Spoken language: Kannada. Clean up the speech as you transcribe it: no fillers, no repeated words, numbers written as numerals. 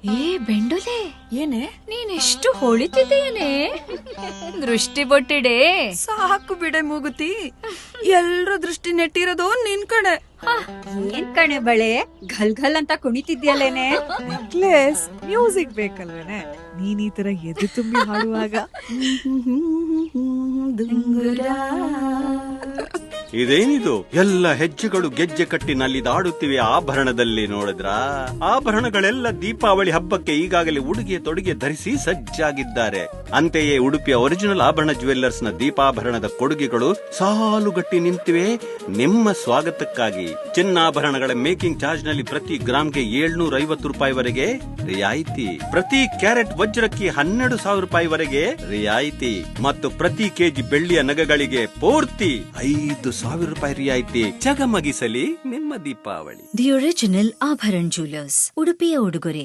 ಏ ಬೆಂಡುಲೆ, ಏನೇ ನೀನೆಷ್ಟು ಹೊಳಿತಿದ್ದೇನೆ. ದೃಷ್ಟಿ ಬೊಟ್ಟಿಡೆ ಸಾಕು ಬಿಡೆ ಮೂಗುತಿ. ಎಲ್ರೂ ದೃಷ್ಟಿ ನೆಟ್ಟಿರೋದು ನಿನ್ ಕಡೆ. ಏನ್ ಕಣೆ ಬಳೆ ಘಲ್ ಘಲ್ ಅಂತ ಕುಣಿತಿದ್ಯಲ್ಲೇನೆ. Necklace music ಬೇಕಲ್ವೇನೆ. ನೀನ್ ಈ ತರ ಎದೆ ತುಂಬಿ ಹಾಡುವಾಗ ಇದೇನಿದು? ಎಲ್ಲ ಹೆಜ್ಜೆಗಳು ಗೆಜ್ಜೆ ಕಟ್ಟಿನಲ್ಲಿದಾಡುತ್ತಿವೆ. ಆಭರಣದಲ್ಲಿ ನೋಡಿದ್ರ ಆಭರಣಗಳೆಲ್ಲ ದೀಪಾವಳಿ ಹಬ್ಬಕ್ಕೆ ಈಗಾಗಲೇ ಉಡುಗೆ ತೊಡುಗೆ ಧರಿಸಿ ಸಜ್ಜಾಗಿದ್ದಾರೆ. ಅಂತೆಯೇ ಉಡುಪಿಯ ಒರಿಜಿನಲ್ ಆಭರಣ ಜ್ಯುವೆಲ್ಲರ್ಸ್ ನ ದೀಪಾಭರಣದ ಕೊಡುಗೆಗಳು ಸಾಲುಗಟ್ಟಿ ನಿಂತಿವೆ ನಿಮ್ಮ ಸ್ವಾಗತಕ್ಕಾಗಿ. ಚಿನ್ನಾಭರಣಗಳ ಮೇಕಿಂಗ್ ಚಾರ್ಜ್ ನಲ್ಲಿ ಪ್ರತಿ ಗ್ರಾಮ್ಗೆ 750 ರೂಪಾಯಿವರೆಗೆ ರಿಯಾಯಿತಿ, ಪ್ರತಿ ಕ್ಯಾರೆಟ್ ವಜ್ರಕ್ಕೆ 12,000 ರೂಪಾಯಿವರೆಗೆ ರಿಯಾಯಿತಿ ಮತ್ತು ಪ್ರತಿ ಕೆಜಿ ಬೆಳ್ಳಿಯ ನಗಗಳಿಗೆ ಪೂರ್ತಿ 5,000 ರೂಪಾಯಿ ರಿಯಾಯಿತಿ. ಜಗಮಗಿಸಲಿ ನಿಮ್ಮ ದೀಪಾವಳಿ. ದಿ ಒರಿಜಿನಲ್ ಆಭರಣ ಜ್ಯುವೆಲ್ಲರ್ಸ್, ಉಡುಪಿಯ ಉಡುಗೊರೆ.